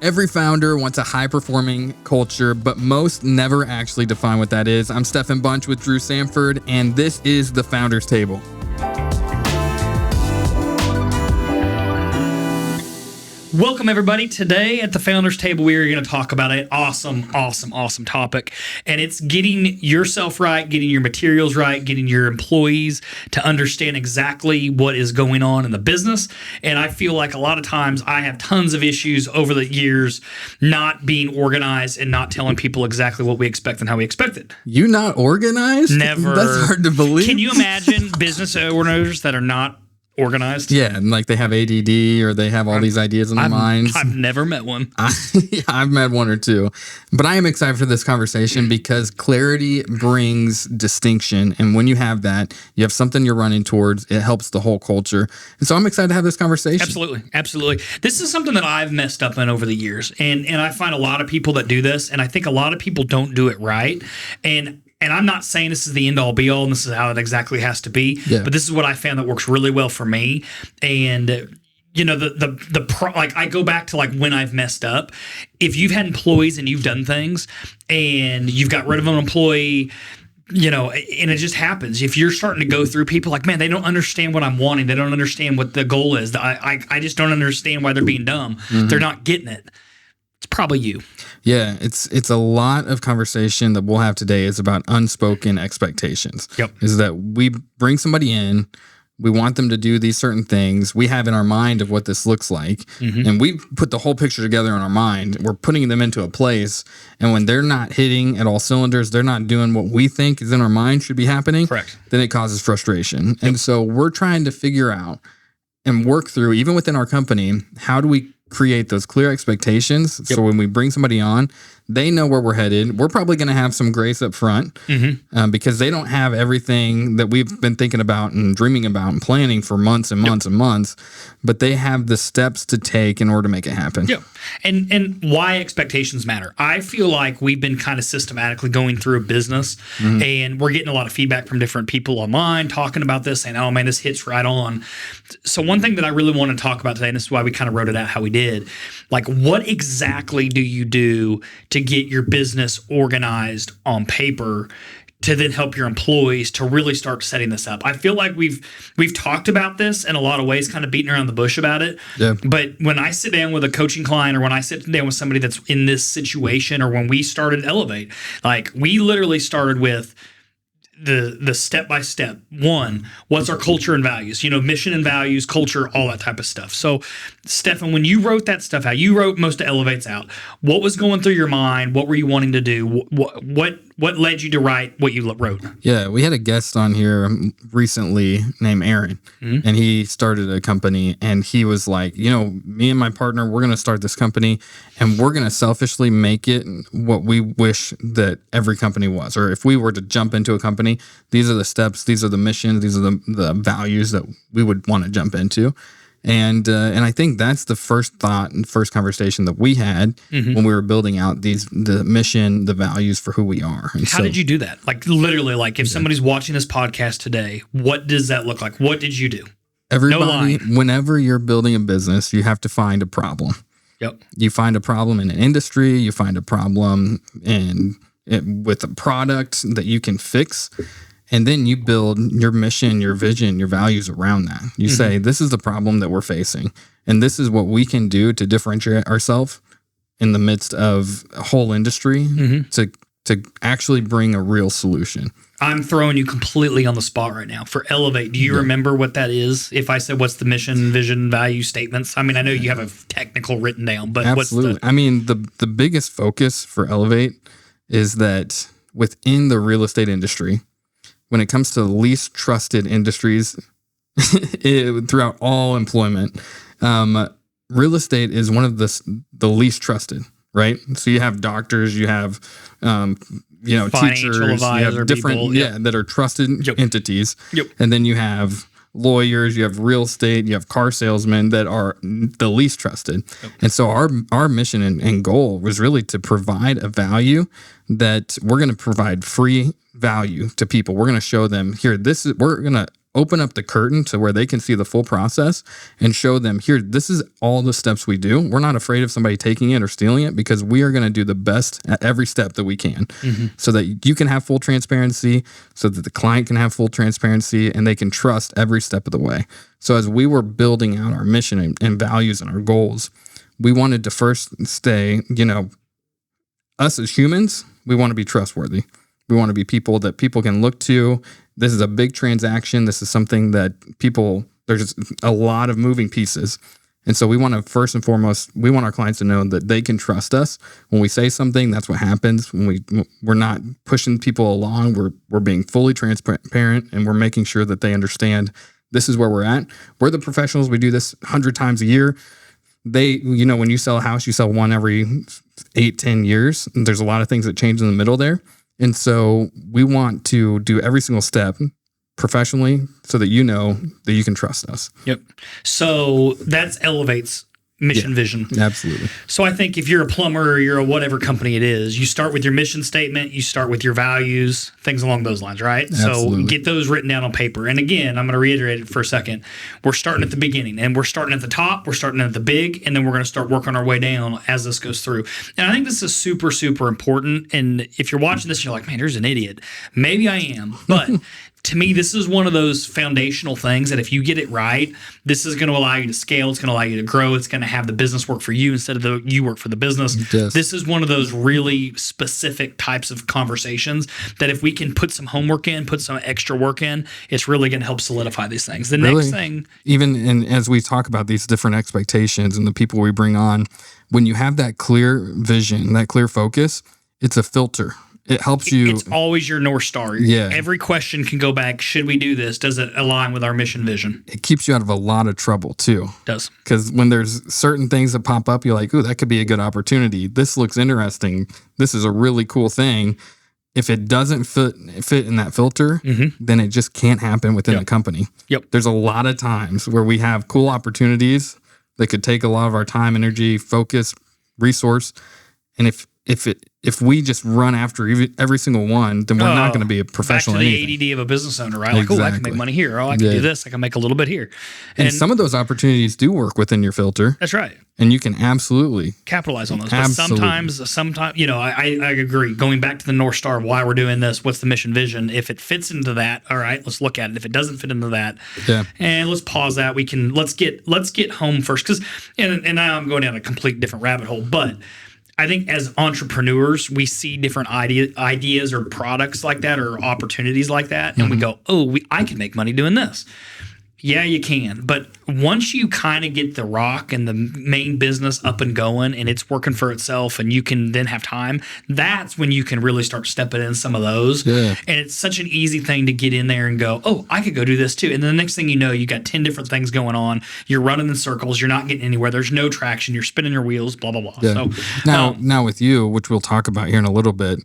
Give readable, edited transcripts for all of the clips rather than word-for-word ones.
Every founder wants a high-performing culture, but most never actually define what that is. I'm Stefan Bunch with Drew Samford, and this is the Founders Table. Welcome, everybody. Today at the Founders Table, we are going to talk about an awesome topic, and it's getting yourself right, getting your materials right, getting your employees to understand exactly what is going on in the business. And I feel like a lot of times I have tons of issues over the years not being organized and not telling people exactly what we expect and how we expect it. You not organized? Never. That's hard to believe. Can you imagine business owners that are not organized? Yeah, and like they have ADD or they have all these ideas in their minds. I've never met one. I've met one or two. But I am excited for this conversation because clarity brings distinction. And when you have that, you have something you're running towards. It helps the whole culture. And so I'm excited to have this conversation. Absolutely. This is something that I've messed up in over the years. And I find a lot of people that do this, and I think a lot of people don't do it right. And I'm not saying this is the end-all be-all and this is how it exactly has to be, but this is what I found that works really well for me. And you know, like I go back to like when I've messed up. If you've had employees and you've done things and you've got rid of an employee, you know, and it just happens. If you're starting to go through people like, man, they don't understand what I'm wanting. They don't understand what the goal is. I just don't understand why they're being dumb. Mm-hmm. They're not getting it. It's probably you. Yeah, it's a lot of conversation that we'll have today is about unspoken expectations. Yep. Is that we bring somebody in, we want them to do these certain things. We have in our mind of what this looks like, mm-hmm. and we put the whole picture together in our mind. We're putting them into a place, and when they're not hitting at all cylinders, they're not doing what we think is in our mind should be happening. Correct. Then it causes frustration. Yep. And so we're trying to figure out and work through, even within our company, how do we create those clear expectations. Yep. So when we bring somebody on, they know where we're headed. We're probably going to have some grace up front, mm-hmm. Because they don't have everything that we've been thinking about and dreaming about and planning for months and months and months, but they have the steps to take in order to make it happen. Yeah. And why expectations matter. I feel like we've been kind of systematically going through a business, mm-hmm. and we're getting a lot of feedback from different people online talking about this, saying, oh man, this hits right on. So one thing that I really want to talk about today, and this is why we kind of wrote it out how we did, like what exactly do you do to get your business organized on paper to then help your employees to really start setting this up? I feel like we've talked about this in a lot of ways, kind of beating around the bush about it. Yeah. But when I sit down with a coaching client or when I sit down with somebody that's in this situation, or when we started Elevate, like we literally started with the step-by-step. One, what's our culture and values? You know, mission and values, culture, all that type of stuff. So, Stefan, when you wrote that stuff out, you wrote most of Elevate's out. What was going through your mind? What were you wanting to do? What led you to write what you wrote? Yeah, we had a guest on here recently named Aaron, mm-hmm. and he started a company, and he was like, you know, me and my partner, we're going to start this company, and we're going to selfishly make it what we wish that every company was. Or if we were to jump into a company, these are the steps, these are the missions, these are the values that we would want to jump into. And I think that's the first thought and first conversation that we had, mm-hmm. when we were building out the mission, the values for who we are. And how did you do that? Like literally, like if somebody's watching this podcast today, what does that look like? What did you do? Everybody, whenever you're building a business, you have to find a problem. Yep. You find a problem in an industry, you find a problem with a product that you can fix. And then you build your mission, your vision, your values around that. You mm-hmm. say, this is the problem that we're facing. And this is what we can do to differentiate ourselves in the midst of a whole industry, mm-hmm. to actually bring a real solution. I'm throwing you completely on the spot right now. For Elevate, do you remember what that is? If I said, what's the mission, vision, value statements? I mean, I know you have a technical written down, but absolutely. I mean, the biggest focus for Elevate is that within the real estate industry, when it comes to the least trusted industries throughout all employment, real estate is one of the least trusted, right? So you have doctors, you have teachers, you have different people, that are trusted entities, and then you have lawyers, you have real estate, you have car salesmen that are the least trusted. And so our mission and goal was really to provide a value that we're going to provide free value to people. We're going to show them here, we're going to open up the curtain to where they can see the full process and show them, here, this is all the steps we do. We're not afraid of somebody taking it or stealing it, because we are going to do the best at every step that we can, so that you can have full transparency, so that the client can have full transparency, and they can trust every step of the way. So as we were building out our mission and values and our goals, we wanted to first stay, us as humans, we want to be trustworthy. We want to be people that people can look to. This is a big transaction. This is something that there's a lot of moving pieces. And so we want to, first and foremost, we want our clients to know that they can trust us. When we say something, that's what happens. When we're not pushing people along, we're being fully transparent, and we're making sure that they understand this is where we're at. We're the professionals. We do this 100 times a year. When you sell a house, you sell one every 8-10 years. And there's a lot of things that change in the middle there. And so we want to do every single step professionally, so that that you can trust us. Yep. So that elevates mission vision. Absolutely. So I think if you're a plumber or you're a whatever company it is, you start with your mission statement, you start with your values, things along those lines, right? Absolutely. So get those written down on paper. And again, I'm going to reiterate it for a second. We're starting at the beginning, and we're starting at the top, we're starting at the big, and then we're going to start working our way down as this goes through. And I think this is super, super important. And if you're watching this and you're like, man, there's an idiot. Maybe I am. But to me, this is one of those foundational things that if you get it right, this is going to allow you to scale. It's going to allow you to grow. It's going to have the business work for you instead of you work for the business. Yes. This is one of those really specific types of conversations that if we can put some homework in, put some extra work in, it's really going to help solidify these things. The next thing, even as we talk about these different expectations and the people we bring on, when you have that clear vision, that clear focus, it's a filter. It helps you. It's always your North Star. Yeah. Every question can go back. Should we do this? Does it align with our mission vision? It keeps you out of a lot of trouble too. It does. Because when there's certain things that pop up, you're like, ooh, that could be a good opportunity. This looks interesting. This is a really cool thing. If it doesn't fit in that filter, then it just can't happen within the company. Yep. There's a lot of times where we have cool opportunities that could take a lot of our time, energy, focus, resource. And if we just run after every single one, then we're not going to be a professional. Back to the ADD of a business owner, right? Like, oh, I can make money here. Oh, I can do this. I can make a little bit here. And some of those opportunities do work within your filter. That's right. And you can absolutely capitalize on those. But sometimes, I agree. Going back to the North Star of why we're doing this, what's the mission vision? If it fits into that, all right, let's look at it. If it doesn't fit into that, and let's pause that. Let's get home first. Because and now I'm going down a complete different rabbit hole, but I think as entrepreneurs, we see different ideas or products like that or opportunities like that, and we go, I can make money doing this. Yeah, you can. But once you kind of get the rock and the main business up and going and it's working for itself and you can then have time, that's when you can really start stepping in some of those. Yeah. And it's such an easy thing to get in there and go, oh, I could go do this too. And then the next thing you know, you got 10 different things going on. You're running in circles. You're not getting anywhere. There's no traction. You're spinning your wheels, blah, blah, blah. Yeah. So now with you, which we'll talk about here in a little bit,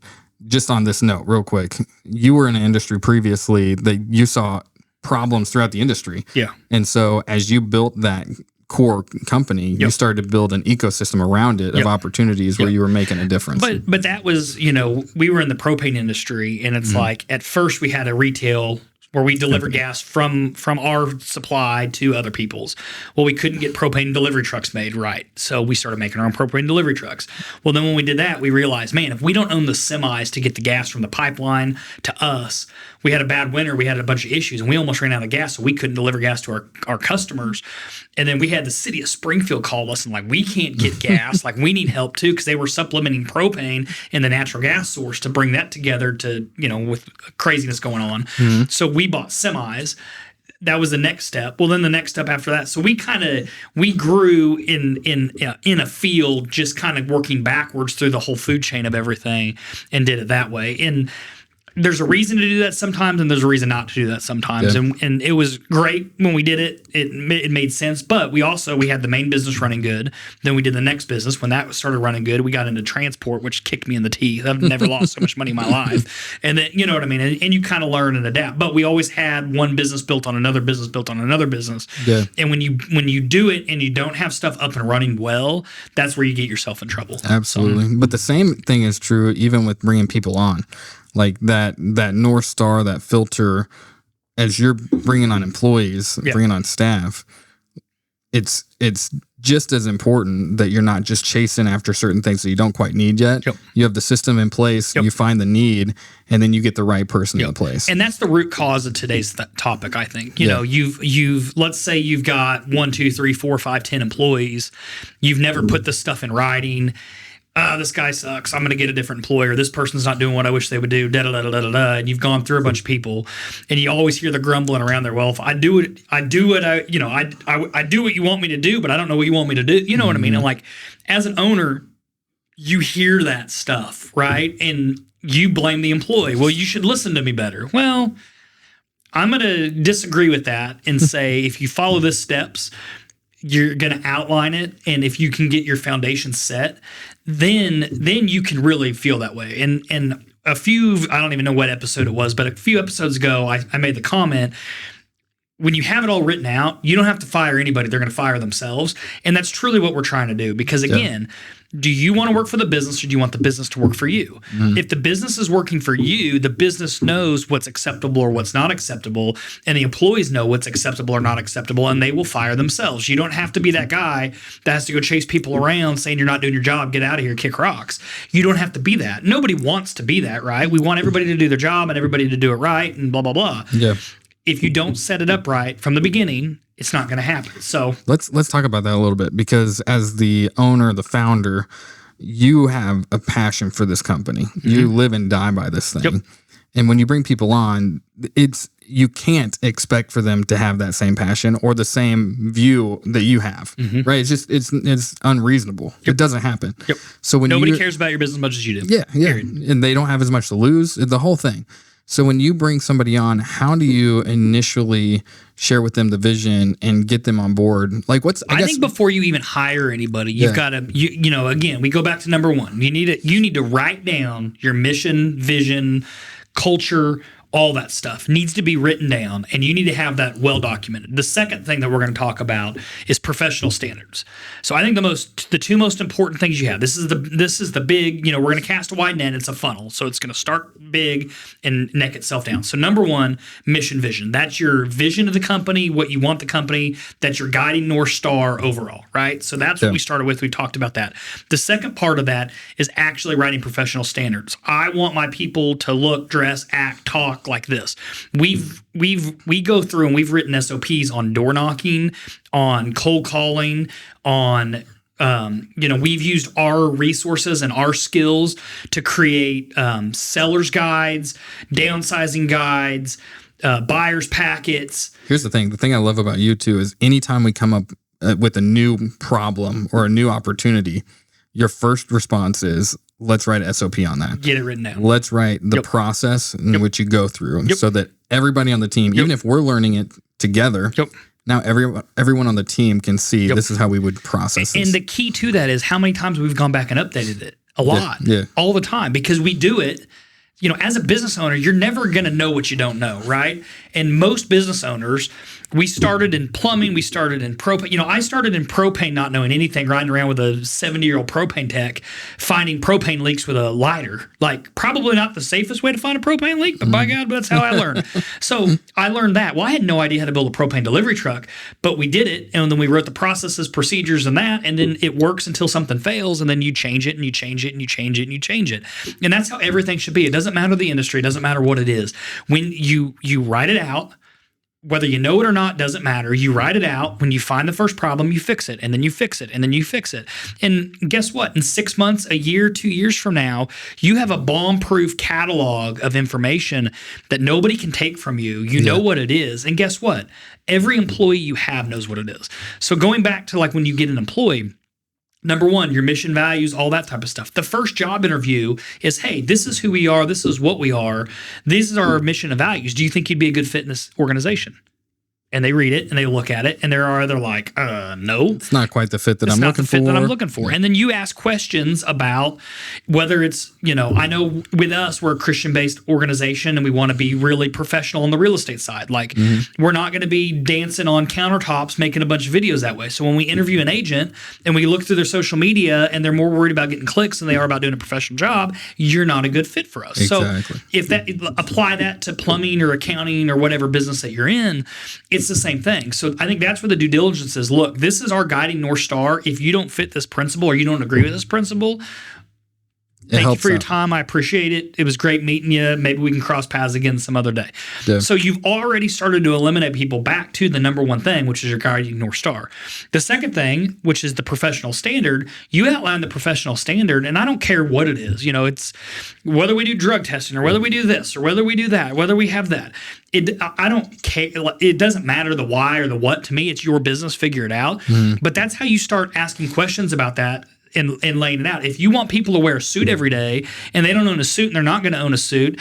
just on this note, real quick, you were in an industry previously that you saw problems throughout the industry. Yeah. And so as you built that core company, you started to build an ecosystem around it of opportunities where you were making a difference. But that was, we were in the propane industry, and it's like at first we had a retail where we deliver gas from our supply to other people's. Well, we couldn't get propane delivery trucks made right. So we started making our own propane delivery trucks. Well, then when we did that, we realized, man, if we don't own the semis to get the gas from the pipeline to us, we had a bad winter. We had a bunch of issues, and we almost ran out of gas, so we couldn't deliver gas to our customers. And then we had the city of Springfield call us and like, we can't get gas. Like, we need help too, because they were supplementing propane in the natural gas source to bring that together to, with craziness going on. So we bought semis. That was the next step. Well, then the next step after that. So we grew in a field, just kind of working backwards through the whole food chain of everything, and did it that way. And there's a reason to do that sometimes, and there's a reason not to do that sometimes. Yeah. And it was great when we did it. It made sense. But we had the main business running good. Then we did the next business. When that started running good, we got into transport, which kicked me in the teeth. I've never lost so much money in my life. And then, you know what I mean? And you kind of learn and adapt. But we always had one business built on another business built on another business. Yeah. And when you do it and you don't have stuff up and running well, that's where you get yourself in trouble. Absolutely. But the same thing is true even with bringing people on. Like that North Star, that filter, as you're bringing on employees, bringing on staff, it's just as important that you're not just chasing after certain things that you don't quite need yet. You have the system in place, you find the need, and then you get the right person in place. And that's the root cause of today's topic, I think. You know, you've let's say you've got 1, 2, 3, 4, 5, 10 employees. You've never put this stuff in writing. This guy sucks. I'm going to get a different employer. This person's not doing what I wish they would do. Da da da da da da. And you've gone through a bunch of people, and you always hear the grumbling around there. Well, if I do what I do what you want me to do, but I don't know what you want me to do. You know what I mean? And like, as an owner, you hear that stuff, right? And you blame the employee. Well, you should listen to me better. Well, I'm going to disagree with that and say if you follow the steps, you're going to outline it, and if you can get your foundation set, then you can really feel that way. And a few, I don't even know what episode it was, but a few episodes ago, I made the comment, when you have it all written out, you don't have to fire anybody. They're going to fire themselves. And that's truly what we're trying to do. Because again, do you want to work for the business, or do you want the business to work for you? If the business is working for you, the business knows what's acceptable or what's not acceptable, and the employees know what's acceptable or not acceptable, and they will fire themselves. You don't have to be that guy that has to go chase people around saying you're not doing your job, get out of here, kick rocks. You don't have to be that. Nobody wants to be that, right? We want everybody to do their job and everybody to do it right and blah, blah, blah. If you don't set it up right from the beginning, it's not going to happen. So let's talk about that a little bit, because as the owner, the founder, you have a passion for this company. You live and die by this thing. And when you bring people on, you can't expect for them to have that same passion or the same view that you have, right? It's just it's unreasonable. It doesn't happen. So when nobody cares about your business as much as you do. And they don't have as much to lose. The whole thing. So when you bring somebody on, how do you initially share with them the vision and get them on board? Like, I think before you even hire anybody, you've got to, again, we go back to number one. You need to write down your mission, vision, culture, all that stuff needs to be written down, and you need to have that well documented. The second thing that we're going to talk about is professional standards. So I think the two most important things you have. This is the big. We're going to cast a wide net. It's a funnel, so it's going to start big and neck itself down. So number one, mission, vision. That's your vision of the company, what you want the company. That's your guiding North Star overall, right? So that's what we started with. We talked about that. The second part of that is actually writing professional standards. I want my people to look, dress, act, talk like this. We go through and we've written SOPs on door knocking, on cold calling, on we've used our resources and our skills to create sellers guides, downsizing guides, buyers packets. Here's the thing I love about you too is anytime we come up with a new problem or a new opportunity, your first response is, let's write an SOP on that. Get it written down. Let's write the process in which you go through so that everybody on the team, even if we're learning it together, now everyone on the team can see this is how we would process this. And the key to that is how many times we've gone back and updated it. A lot. All the time, because we do it. As a business owner, you're never going to know what you don't know, right? And most business owners, we started in plumbing, we started in propane. I started in propane not knowing anything, riding around with a 70-year-old propane tech, finding propane leaks with a lighter. Like, probably not the safest way to find a propane leak, but by God, that's how I learned. So I learned that. Well, I had no idea how to build a propane delivery truck, but we did it, and then we wrote the processes, procedures, and that, and then it works until something fails, and then you change it, and you change it, and you change it, and you change it. And that's how everything should be. It doesn't matter the industry, it doesn't matter what it is. When you write it out, whether you know it or not, doesn't matter. You write it out. When you find the first problem, you fix it, and then you fix it, and then you fix it. And guess what? In 6 months, a year, 2 years from now, you have a bomb-proof catalog of information that nobody can take from you. You know what it is. And guess what? Every employee you have knows what it is. So going back to like when you get an employee, number one, your mission, values, all that type of stuff. The first job interview is, hey, this is who we are. This is what we are. These are our mission and values. Do you think you'd be a good fit in this organization? and they read it and they look at it and they're either like, no, it's not quite the fit that I'm looking for. That I'm looking for. And then you ask questions about whether it's, I know with us, we're a Christian-based organization and we want to be really professional on the real estate side. Like we're not going to be dancing on countertops, making a bunch of videos that way. So when we interview an agent and we look through their social media and they're more worried about getting clicks than they are about doing a professional job, you're not a good fit for us. Exactly. So if apply that to plumbing or accounting or whatever business that you're in, it's the same thing. So I think that's where the due diligence is. Look, this is our guiding North Star. If you don't fit this principle or you don't agree with this principle, thank you for your time. I appreciate it. It was great meeting you. Maybe we can cross paths again some other day. Yeah. So you've already started to eliminate people back to the number one thing, which is your guiding North Star. The second thing, which is the professional standard, you outline the professional standard, and I don't care what it is. It's whether we do drug testing or whether we do this or whether we do that, whether we have that. I don't care. It doesn't matter the why or the what. To me, it's your business. Figure it out. But that's how you start asking questions about that and laying it out. If you want people to wear a suit every day and they don't own a suit and they're not going to own a suit,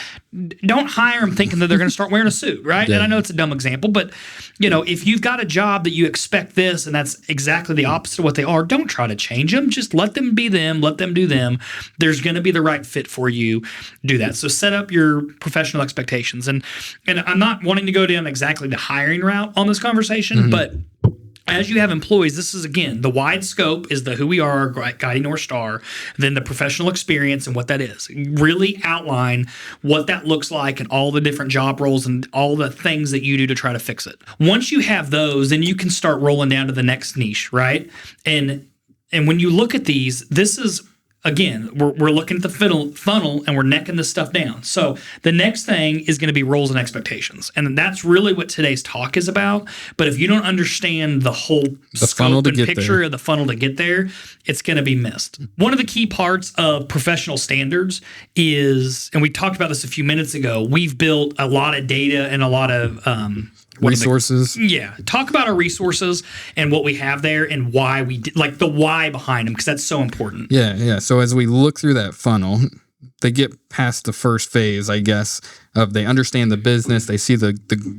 don't hire them thinking that they're going to start wearing a suit, right? Yeah. And I know it's a dumb example, but if you've got a job that you expect this and that's exactly the opposite of what they are, don't try to change them. Just let them be them. Let them do them. There's going to be the right fit for you. Do that. So set up your professional expectations. And I'm not wanting to go down exactly the hiring route on this conversation, but as you have employees, this is, again, the wide scope is the who we are, our guiding North Star, then the professional experience and what that is. Really outline what that looks like and all the different job roles and all the things that you do to try to fix it. Once you have those, then you can start rolling down to the next niche, right? And when you look at these, this is, again, we're looking at the funnel and we're necking this stuff down. So the next thing is going to be roles and expectations. And that's really what today's talk is about. But if you don't understand the whole scope and picture of the funnel to get there, it's going to be missed. One of the key parts of professional standards is, and we talked about this a few minutes ago, we've built a lot of data and a lot of resources. Talk about our resources and what we have there and why we like the why behind them, because that's so important. Yeah. So as we look through that funnel, they get past the first phase, I guess, of they understand the business, they see the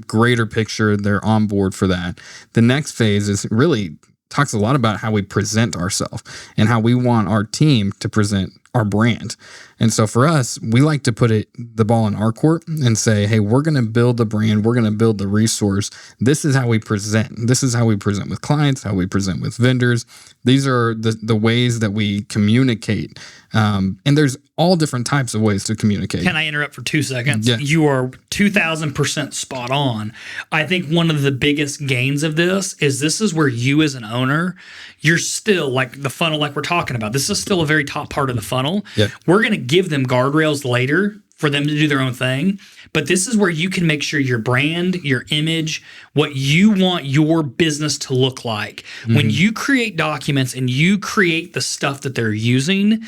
greater picture, they're on board for that. The next phase is really talks a lot about how we present ourselves and how we want our team to present our brand. And so for us, we like to put the ball in our court and say, hey, we're going to build the brand. We're going to build the resource. This is how we present. This is how we present with clients, how we present with vendors. These are the ways that we communicate. And there's all different types of ways to communicate. Can I interrupt for 2 seconds? Yeah. You are 2,000% spot on. I think one of the biggest gains of this is where you as an owner, you're still like the funnel like we're talking about. This is still a very top part of the funnel. Yeah. We're going to give them guardrails later for them to do their own thing. But this is where you can make sure your brand, your image, what you want your business to look like. When you create documents and you create the stuff that they're using,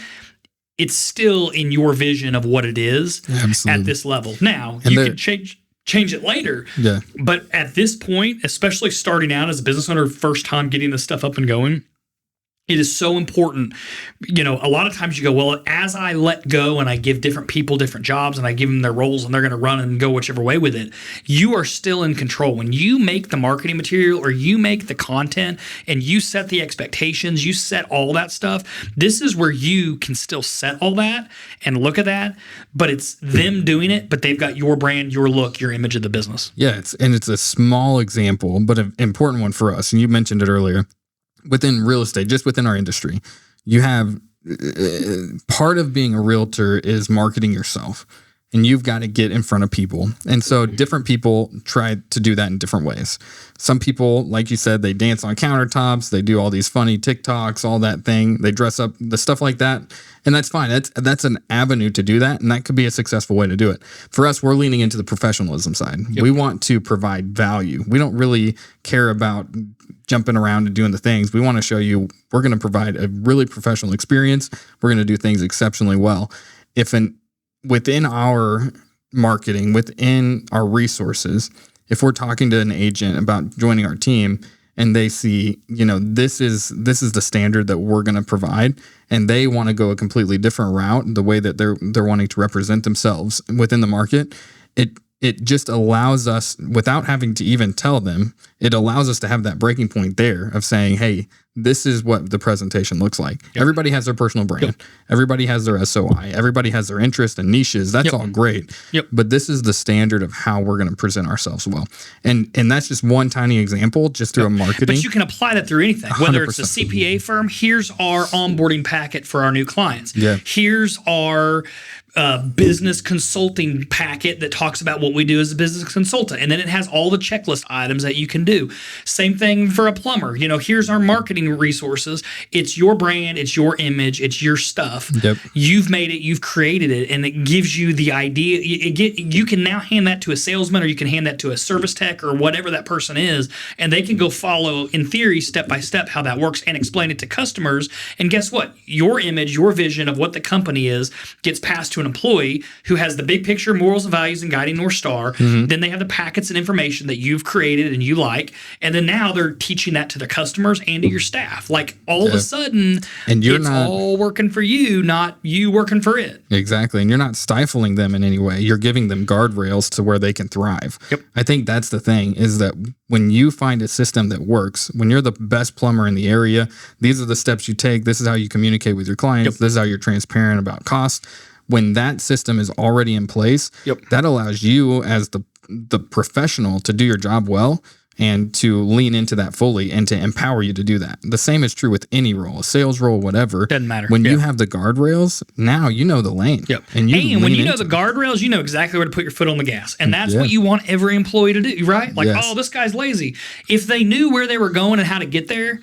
it's still in your vision of what it is at this level. Now, and you can change it later. Yeah. But at this point, especially starting out as a business owner, first time getting this stuff up and going, it is so important. A lot of times you go, well, as I let go and I give different people different jobs and I give them their roles and they're going to run and go whichever way with it, you are still in control. When you make the marketing material or you make the content and you set the expectations, you set all that stuff, this is where you can still set all that and look at that, but it's them doing it, but they've got your brand, your look, your image of the business. Yeah, it's a small example, but an important one for us. And you mentioned it earlier. Within real estate, just within our industry, you have part of being a realtor is marketing yourself, and you've got to get in front of people. And so different people try to do that in different ways. Some people, like you said, they dance on countertops, they do all these funny TikToks, all that thing, they dress up, the stuff like that. And that's fine. That's an avenue to do that. And that could be a successful way to do it. For us, we're leaning into the professionalism side. Yep. We want to provide value. We don't really care about jumping around and doing the things. We want to show you we're going to provide a really professional experience. We're going to do things exceptionally well. Within our marketing, within our resources, if we're talking to an agent about joining our team and they see, this is the standard that we're going to provide, and they want to go a completely different route, the way that they're wanting to represent themselves within the market, it just allows us, without having to even tell them, it allows us to have that breaking point there of saying, hey, this is what the presentation looks like. Yep. Everybody has their personal brand. Yep. Everybody has their SOI. Everybody has their interest and niches. That's all great. Yep. But this is the standard of how we're going to present ourselves well. And that's just one tiny example just through a marketing. But you can apply that through anything. Whether 100%. It's a CPA firm, here's our onboarding packet for our new clients. Yeah. Here's our business consulting packet that talks about what we do as a business consultant. And then it has all the checklist items that you can do. Same thing for a plumber. Here's our marketing resources. It's your brand. It's your image. It's your stuff. Yep. You've made it. You've created it. And it gives you the idea. You can now hand that to a salesman, or you can hand that to a service tech or whatever that person is. And they can go follow, in theory, step by step how that works and explain it to customers. And guess what? Your image, your vision of what the company is gets passed to an employee who has the big picture, morals and values, and guiding North Star. Mm-hmm. Then they have the packets and information that you've created and you like. And then now they're teaching that to their customers and to your staff. Like all of a sudden, and it's all working for you, not you working for it. Exactly. And you're not stifling them in any way. You're giving them guardrails to where they can thrive. Yep. I think that's the thing, is that when you find a system that works, when you're the best plumber in the area, these are the steps you take. This is how you communicate with your clients. Yep. This is how you're transparent about costs. When that system is already in place, that allows you as the professional to do your job well and to lean into that fully and to empower you to do that. The same is true with any role, a sales role, whatever. Doesn't matter. When you have the guardrails, now you know the lane. Yep. And when you know the guardrails, you know exactly where to put your foot on the gas. And that's what you want every employee to do, right? Like, oh, this guy's lazy. If they knew where they were going and how to get there,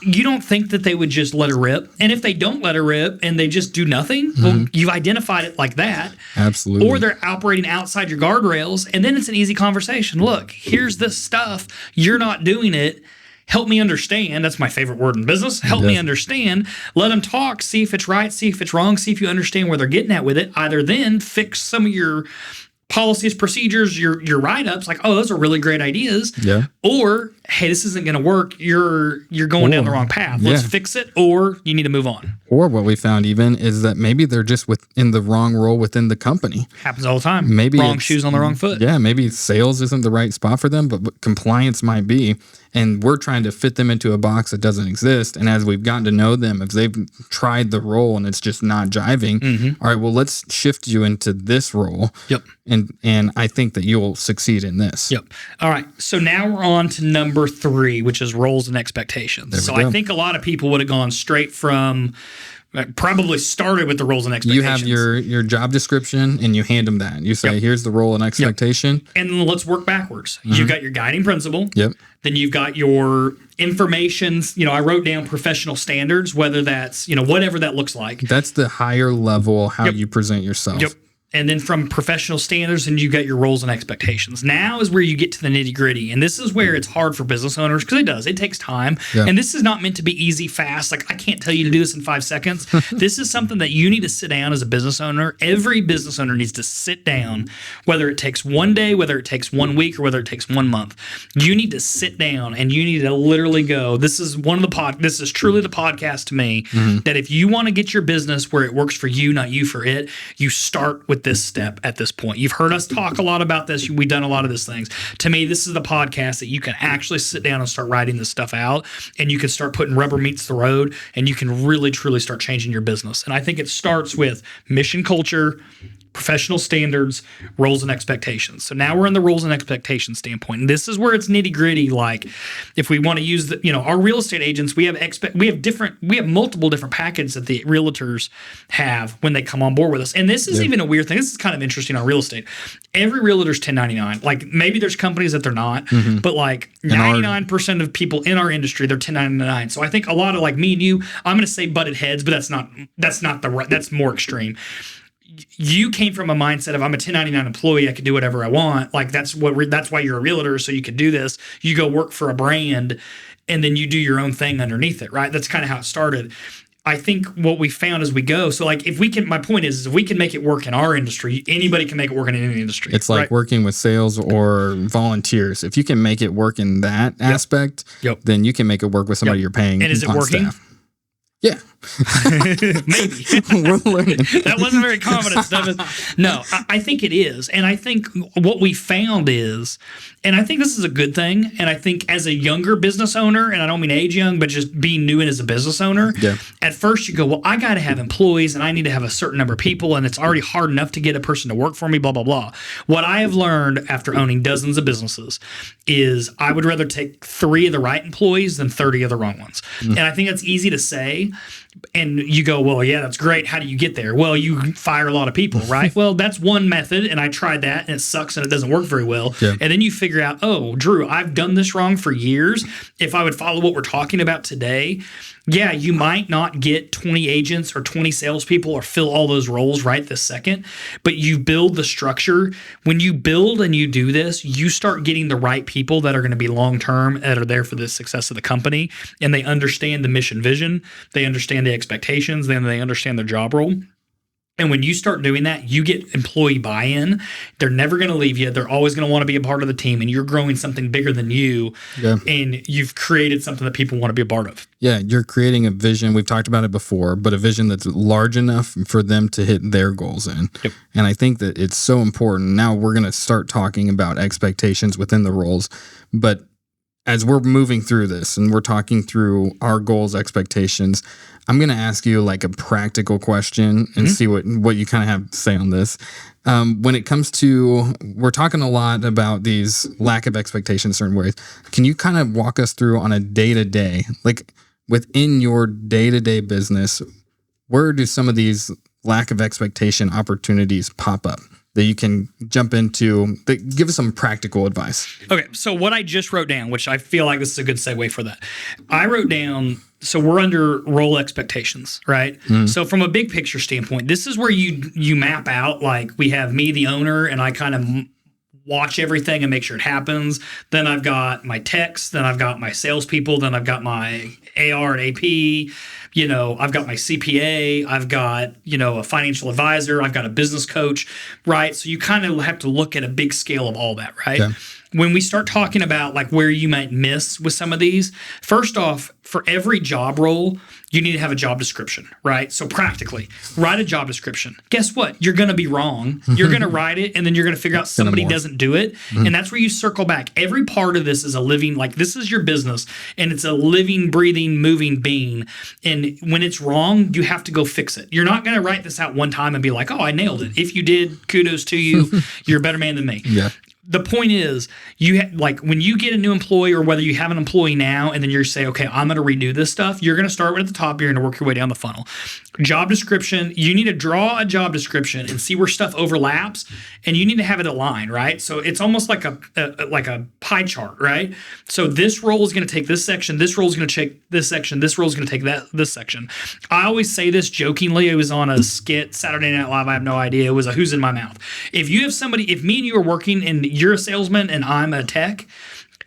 you don't think that they would just let her rip. And if they don't let her rip and they just do nothing, well, you've identified it like that. Absolutely. Or they're operating outside your guardrails, and then it's an easy conversation. Look, here's this stuff. You're not doing it. Help me understand. That's my favorite word in business. Help me understand. Let them talk. See if it's right. See if it's wrong. See if you understand where they're getting at with it. Either then fix some of your policies, procedures, your write-ups, like, oh, those are really great ideas. Yeah. Or, hey, this isn't going to work. You're going down the wrong path. Let's fix it, or you need to move on. Or what we found even is that maybe they're just in the wrong role within the company. Happens all the time. Maybe wrong shoes on the wrong foot. Yeah, maybe sales isn't the right spot for them, but compliance might be. And we're trying to fit them into a box that doesn't exist. And as we've gotten to know them, if they've tried the role and it's just not jiving, all right, well, let's shift you into this role. Yep. And I think that you'll succeed in this. Yep. All right. So now we're on to number 3, which is roles and expectations. So I think a lot of people would have gone straight from probably started with the roles and expectations. You have your job description and you hand them that. You say, here's the role and expectation. And then let's work backwards. You've got your guiding principle. Yep. Then you've got your information. I wrote down professional standards, whether that's, whatever that looks like. That's the higher level, how you present yourself. Yep. And then from professional standards, and you got your roles and expectations. Now is where you get to the nitty gritty. And this is where it's hard for business owners, because it does. It takes time. Yeah. And this is not meant to be easy, fast. Like, I can't tell you to do this in 5 seconds. This is something that you need to sit down as a business owner. Every business owner needs to sit down, whether it takes 1 day, whether it takes 1 week, or whether it takes 1 month. You need to sit down and you need to literally go, this is this is truly the podcast to me, that if you want to get your business where it works for you, not you for it, you start with this step at this point. You've heard us talk a lot about this. We've done a lot of these things. To me, this is the podcast that you can actually sit down and start writing this stuff out, and you can start putting rubber meets the road, and you can really, truly start changing your business. And I think it starts with mission, culture, professional standards, roles and expectations. So now we're in the roles and expectations standpoint. And this is where it's nitty gritty. Like, if we want to use our real estate agents, we have multiple different packages that the realtors have when they come on board with us. And this is even a weird thing. This is kind of interesting on real estate. Every realtor's 1099. Like, maybe there's companies that they're not, but like 99% of people in our industry, they're 1099. So I think a lot of, like, me and you, I'm going to say butted heads, but that's more extreme. You came from a mindset of, I'm a 1099 employee, I can do whatever I want. Like, that's why you're a realtor, so you can do this. You go work for a brand, and then you do your own thing underneath it, right? That's kind of how it started. I think what we found as we go, so like, my point is if we can make it work in our industry, anybody can make it work in any industry. It's like working with sales or volunteers. If you can make it work in that aspect, then you can make it work with somebody you're paying. And is it working? Staff. Yeah. Maybe. We're learning. That wasn't very confident, Stefan. No, I think it is. And I think what we found is, and I think this is a good thing, and I think as a younger business owner, and I don't mean age young, but just being new in as a business owner, at first you go, well, I got to have employees and I need to have a certain number of people, and it's already hard enough to get a person to work for me, blah, blah, blah. What I have learned after owning dozens of businesses is I would rather take 3 of the right employees than 30 of the wrong ones. And I think that's easy to say. And you go, well, yeah, that's great. How do you get there? Well, you fire a lot of people, right? Well, that's one method, and I tried that, and it sucks, and it doesn't work very well. And then you figure out, oh, Drew, I've done this wrong for years. If I would follow what we're talking about today, yeah, you might not get 20 agents or 20 salespeople or fill all those roles right this second, but you build the structure. When you build and you do this, you start getting the right people that are going to be long-term, that are there for the success of the company, and they understand the mission vision, they understand the expectations, then they understand their job role. And when you start doing that, you get employee buy-in. They're never going to leave you. They're always going to want to be a part of the team, and you're growing something bigger than you. And you've created something that people want to be a part of. Yeah, you're creating a vision. We've talked about it before, but a vision that's large enough for them to hit their goals in. And I think that it's so important. Now we're going to start talking about expectations within the roles, but as we're moving through this and we're talking through our goals, expectations, I'm going to ask you like a practical question and see what you kind of have to say on this. When it comes to, we're talking a lot about these lack of expectations in certain ways. Can you kind of walk us through on a day-to-day, like within your day-to-day business, where do some of these lack of expectation opportunities pop up that you can jump into? That give us some practical advice. Okay, so what I just wrote down, which I feel like this is a good segue for that. I wrote down, so we're under role expectations, right? So from a big picture standpoint, this is where you map out, like we have me, the owner, and I kind of watch everything and make sure it happens. Then I've got my techs, then I've got my salespeople, then I've got my AR and AP, I've got my CPA, I've got, a financial advisor, I've got a business coach, right? So you kind of have to look at a big scale of all that, right? Yeah. When we start talking about like where you might miss with some of these, first off, for every job role, you need to have a job description, right? So practically, write a job description. Guess what? You're going to be wrong. You're going to write it, and then you're going to figure out somebody doesn't do it. And that's where you circle back. Every part of this is a living, like this is your business, and it's a living, breathing, moving being. And when it's wrong, you have to go fix it. You're not going to write this out one time and be like, oh, I nailed it. If you did, kudos to you. You're a better man than me. Yeah. The point is, like when you get a new employee, or whether you have an employee now, and then you say, okay, I'm going to redo this stuff, you're going to start right at the top. You're going to work your way down the funnel. Job description, you need to draw a job description and see where stuff overlaps, and you need to have it aligned, right? So it's almost like a pie chart, right? So this role is going to take this section, this role is going to take this section, this role is going to take this section. I always say this jokingly. It was on a skit, Saturday Night Live. I have no idea. It was a Who's in My Mouth. If you have somebody, if me and you are working and you're a salesman and I'm a tech,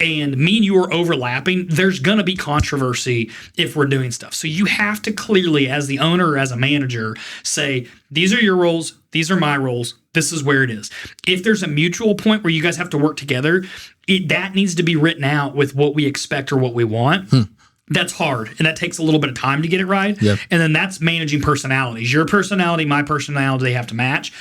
and me and you are overlapping, there's going to be controversy if we're doing stuff. So you have to clearly, as the owner or as a manager, say, these are your roles, these are my roles, this is where it is. If there's a mutual point where you guys have to work together, that needs to be written out with what we expect or what we want. That's hard, and that takes a little bit of time to get it right. Yep. And then that's managing personalities. Your personality, my personality, they have to match.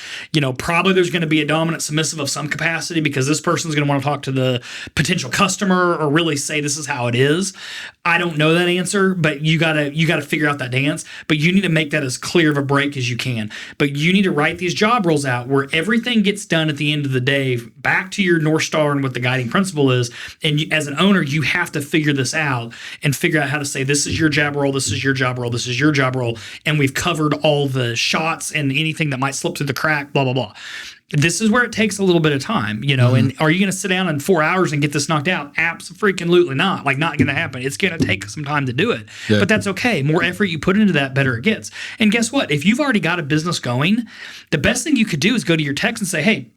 Probably there's going to be a dominant submissive of some capacity, because this person's going to want to talk to the potential customer or really say this is how it is. I don't know that answer, but you gotta figure out that dance. But you need to make that as clear of a break as you can. But you need to write these job roles out where everything gets done at the end of the day, back to your North Star and what the guiding principle is. And as an owner, you have to figure this out and figure out how to say, this is your job role, this is your job role, this is your job role, and we've covered all the shots and anything that might slip through the crack, blah, blah, blah. This is where it takes a little bit of time, and are you going to sit down in 4 hours and get this knocked out? Abso-freaking-lutely not. Like, not going to happen. It's going to take some time to do it, but that's okay. More effort you put into that, better it gets. And guess what? If you've already got a business going, the best thing you could do is go to your techs and say, hey,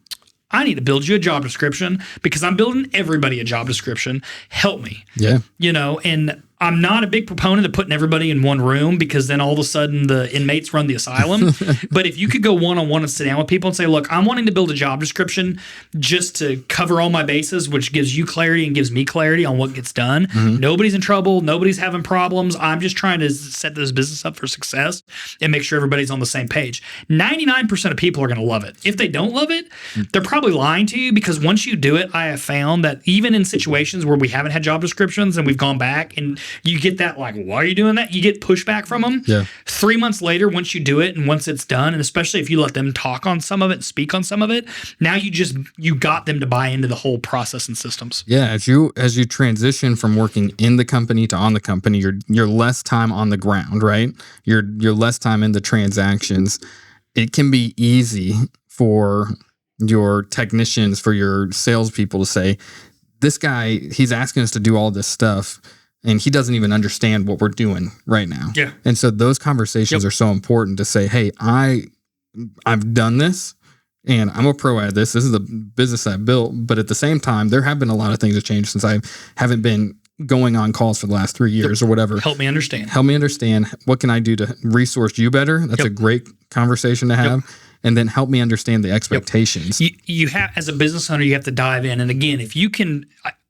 I need to build you a job description because I'm building everybody a job description. Help me. Yeah. And I'm not a big proponent of putting everybody in one room because then all of a sudden the inmates run the asylum. But if you could go one-on-one and sit down with people and say, look, I'm wanting to build a job description just to cover all my bases, which gives you clarity and gives me clarity on what gets done. Nobody's in trouble. Nobody's having problems. I'm just trying to set this business up for success and make sure everybody's on the same page. 99% of people are going to love it. If they don't love it, they're probably lying to you, because once you do it, I have found that even in situations where we haven't had job descriptions and we've gone back and you get that, like, why are you doing that? You get pushback from them. Yeah. 3 months later, once you do it and once it's done, and especially if you let them talk on some of it, speak on some of it, now you got them to buy into the whole process and systems. Yeah, as you transition from working in the company to on the company, you're less time on the ground, right? You're less time in the transactions. It can be easy for your technicians, for your salespeople to say, this guy, he's asking us to do all this stuff, and he doesn't even understand what we're doing right now. Yeah. And so those conversations are so important to say, hey, I've done this and I'm a pro at this. This is the business I built. But at the same time, there have been a lot of things that changed since I haven't been going on calls for the last 3 years or whatever. Help me understand. What can I do to resource you better? That's a great conversation to have. And then help me understand the expectations. You have, as a business owner, you have to dive in. And again, if you can,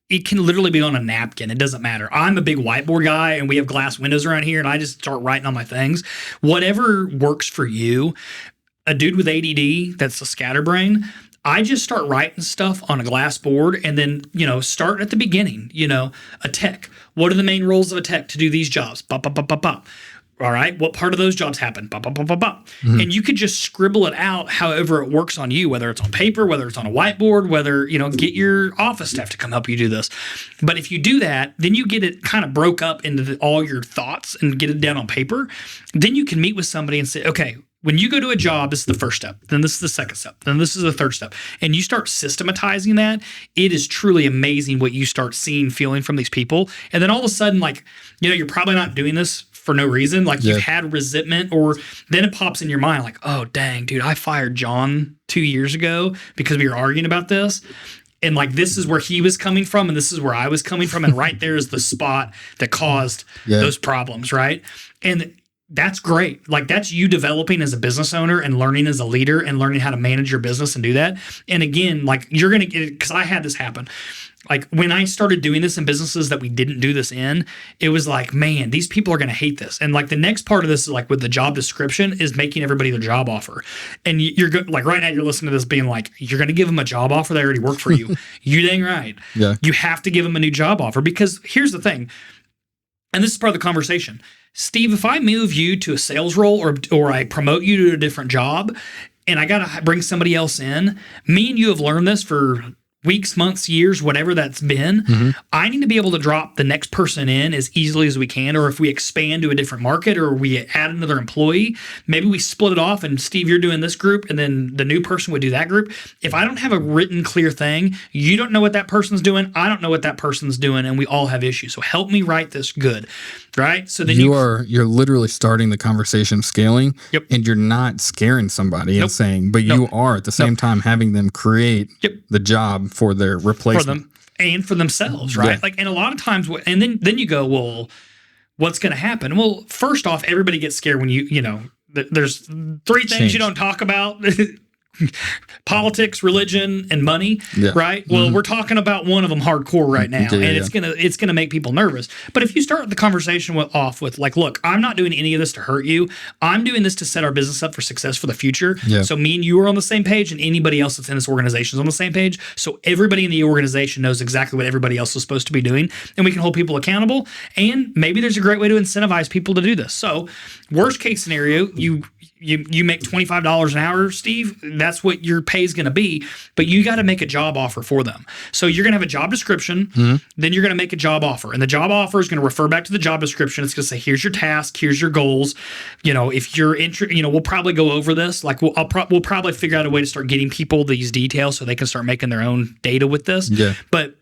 it can literally be on a napkin. It doesn't matter. I'm a big whiteboard guy, and we have glass windows around here, and I just start writing on my things. Whatever works for you. A dude with ADD that's a scatterbrain, I just start writing stuff on a glass board, and then, start at the beginning. A tech. What are the main roles of a tech to do these jobs? Bop, bop, bop, bop, bop. All right, what part of those jobs happen? Bop, bop, bop, bop, bop. And you could just scribble it out however it works on you, whether it's on paper, whether it's on a whiteboard, whether, get your office staff to come help you do this. But if you do that, then you get it kind of broke up into all your thoughts and get it down on paper. Then you can meet with somebody and say, okay, when you go to a job, this is the first step. Then this is the second step. Then this is the third step. And you start systematizing that. It is truly amazing what you start seeing, feeling from these people. And then all of a sudden, you're probably not doing this for no reason. You've had resentment, or then it pops in your mind like, oh, dang, dude, I fired John 2 years ago because we were arguing about this. And this is where he was coming from, and this is where I was coming from. And right there is the spot that caused those problems, right? And that's great. That's you developing as a business owner and learning as a leader and learning how to manage your business and do that. And again, you're going to get it, because I had this happen. When I started doing this in businesses that we didn't do this in, it was man, these people are going to hate this. And the next part of this is with the job description is making everybody their job offer. And you're good. Right now you're listening to this being you're going to give them a job offer that already worked for you. You dang right. Yeah. You have to give them a new job offer, because here's the thing. And this is part of the conversation. Steve, if I move you to a sales role or I promote you to a different job and I got to bring somebody else in, me and you have learned this for weeks, months, years, whatever that's been, I need to be able to drop the next person in as easily as we can. Or if we expand to a different market or we add another employee, maybe we split it off and Steve, you're doing this group and then the new person would do that group. If I don't have a written clear thing, you don't know what that person's doing, I don't know what that person's doing, and we all have issues. So help me write this good, right? So then you're literally starting the conversation scaling, and you're not scaring somebody and saying, but you are at the same time having them create the job for their replacement. For them and for themselves, right? And a lot of times, and then you go, well, what's going to happen? Well, first off, everybody gets scared when there's three things you don't talk about. Politics, religion, and money, right? Well, we're talking about one of them hardcore right now, and it's gonna make people nervous. But if you start the conversation off with look, I'm not doing any of this to hurt you. I'm doing this to set our business up for success for the future. Yeah. So me and you are on the same page, and anybody else that's in this organization is on the same page. So everybody in the organization knows exactly what everybody else is supposed to be doing, and we can hold people accountable. And maybe there's a great way to incentivize people to do this. So worst case scenario, you make $25 an hour, Steve. That's what your pay is going to be, but you got to make a job offer for them. So you're going to have a job description, then you're going to make a job offer, and the job offer is going to refer back to the job description. It's going to say, here's your task, here's your goals. If you're interested, we'll probably go over this. We'll probably figure out a way to start getting people these details so they can start making their own data with this. Yeah. But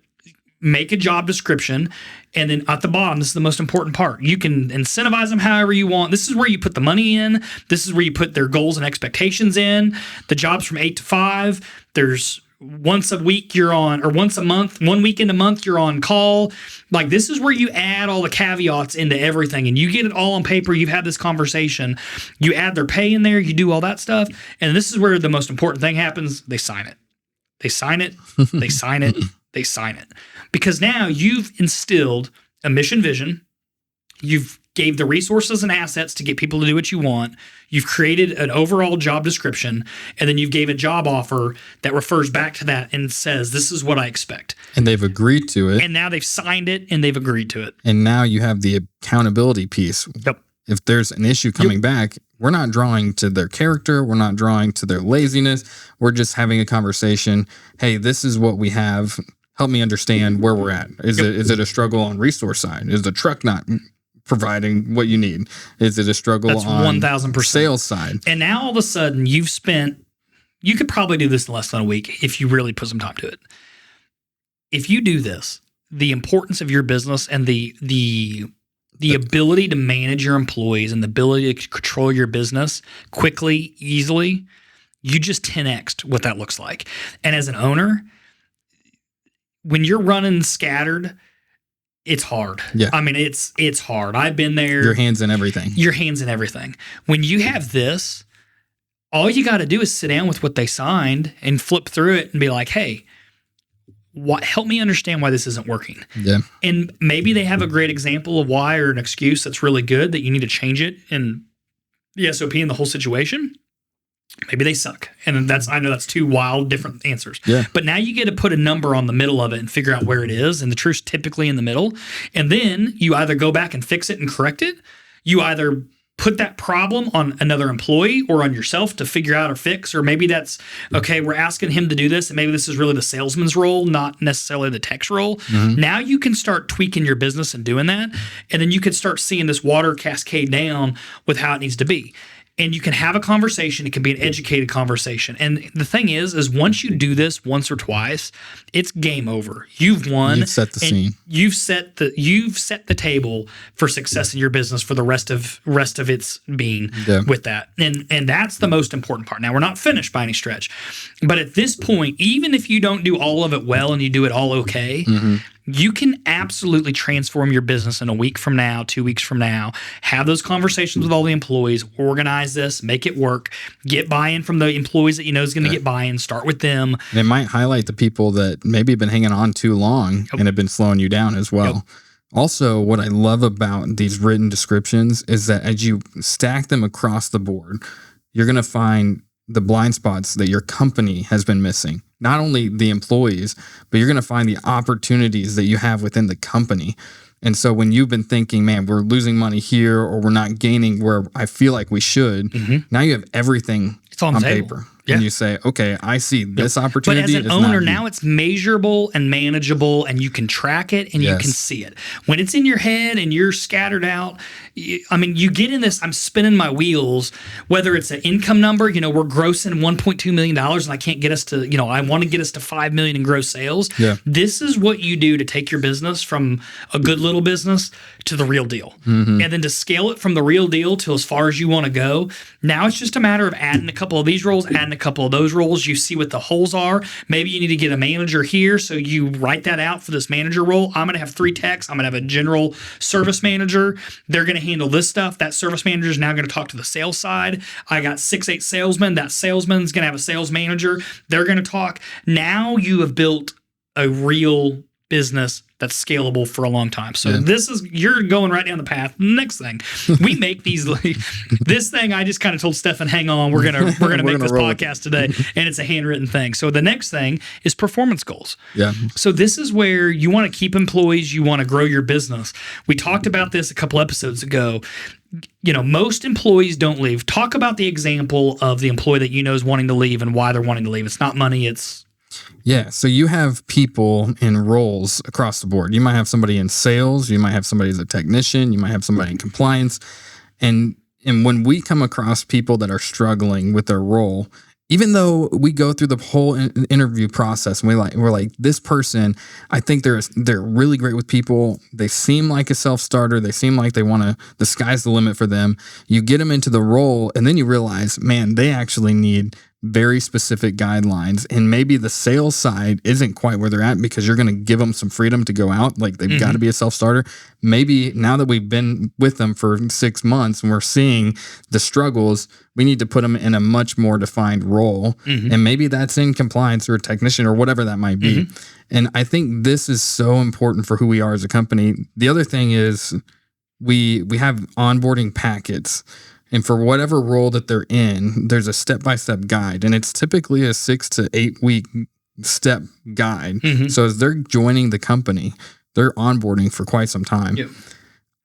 make a job description, and then at the bottom, this is the most important part. You can incentivize them however you want. This is where you put the money in. This is where you put their goals and expectations in. The job's from 8 to 5. There's once a week you're on, or once a month, 1 weekend a month you're on call. Like, this is where you add all the caveats into everything, and you get it all on paper. You've had this conversation. You add their pay in there. You do all that stuff. And this is where the most important thing happens. They sign it. They sign it. They sign it. They sign it. Because now you've instilled a mission vision. You've gave the resources and assets to get people to do what you want. You've created an overall job description, and then you've gave a job offer that refers back to that and says, this is what I expect. And they've agreed to it. And now they've signed it and they've agreed to it. And now you have the accountability piece. Yep. If there's an issue coming back, we're not drawing to their character. We're not drawing to their laziness. We're just having a conversation. Hey, this is what we have. Help me understand where we're at. Is it a struggle on resource side? Is the truck not providing what you need? Is it a struggle on 1,000% sales side? And now all of a sudden you could probably do this in less than a week if you really put some time to it. If you do this, the importance of your business and the ability to manage your employees and the ability to control your business quickly, easily, you just 10x'd what that looks like. And as an owner, when you're running scattered, it's hard. Yeah. I mean, it's hard. I've been there. Your hands in everything. Your hands in everything. When you have this, all you got to do is sit down with what they signed and flip through it and be like, hey, help me understand why this isn't working. Yeah. And maybe they have a great example of why, or an excuse that's really good that you need to change it in the SOP and the whole situation. Maybe they suck. And I know that's two wild different answers. Yeah. But now you get to put a number on the middle of it and figure out where it is. And the truth's typically in the middle. And then you either go back and fix it and correct it. You either put that problem on another employee or on yourself to figure out or fix. Or maybe that's, okay, we're asking him to do this, and maybe this is really the salesman's role, not necessarily the tech's role. Mm-hmm. Now you can start tweaking your business and doing that. And then you can start seeing this water cascade down with how it needs to be. And you can have a conversation. It can be an educated conversation. And the thing is once you do this once or twice, it's game over. You've won. You've set the scene. You've set the table for success in your business for the rest of its being with that. And that's the most important part. Now, we're not finished by any stretch. But at this point, even if you don't do all of it well and you do it all okay, mm-hmm. you can absolutely transform your business in a week from now, 2 weeks from now. Have those conversations with all the employees, organize this, make it work, get buy-in from the employees that you know is going to get buy-in, start with them. And it might highlight the people that maybe have been hanging on too long and have been slowing you down as well. Yep. Also, what I love about these written descriptions is that as you stack them across the board, you're going to find the blind spots that your company has been missing. Not only the employees, but you're going to find the opportunities that you have within the company. And so when you've been thinking, man, we're losing money here or we're not gaining where I feel like we should, mm-hmm. now you have everything on paper. Yeah. And you say, okay, I see this opportunity. But as an owner, now it's measurable and manageable, and you can track it and you can see it. When it's in your head and you're scattered out, you get in this, I'm spinning my wheels, whether it's an income number, we're grossing $1.2 million and I can't get us to, I want to get us to $5 million in gross sales. Yeah. This is what you do to take your business from a good little business to the real deal. Mm-hmm. And then to scale it from the real deal to as far as you want to go. Now it's just a matter of adding a couple of these roles, adding a couple of those roles. You see what the holes are. Maybe you need to get a manager here, so you write that out for this manager role. I'm going to have 3 techs. I'm going to have a general service manager. They're going to handle this stuff. That service manager is now going to talk to the sales side. I got 6-8 salesmen. That salesman's going to have a sales manager. They're going to talk. Now you have built a real business that's scalable for a long time. So you're going right down the path. Next thing, we make these, this thing, I just kind of told Stefan, hang on, we're going to make this podcast today. And it's a handwritten thing. So the next thing is performance goals. Yeah. So this is where you want to keep employees, you want to grow your business. We talked about this a couple episodes ago. Most employees don't leave. Talk about the example of the employee that is wanting to leave and why they're wanting to leave. It's not money, it's... Yeah, so you have people in roles across the board. You might have somebody in sales, you might have somebody as a technician, you might have somebody in compliance. And when we come across people that are struggling with their role, even though we go through the whole interview process and we're like, this person, I think they're really great with people. They seem like a self-starter. They seem like the sky's the limit for them. You get them into the role and then you realize, man, they actually need very specific guidelines, and maybe the sales side isn't quite where they're at because you're going to give them some freedom to go out. Like they've got to be a self-starter. Maybe now that we've been with them for 6 months and we're seeing the struggles, we need to put them in a much more defined role. And maybe that's in compliance or a technician or whatever that might be. And I think this is so important for who we are as a company. The other thing is we have onboarding packets. And for whatever role that they're in, there's a step-by-step guide. And it's typically a 6 to 8 week step guide. So as they're joining the company, they're onboarding for quite some time.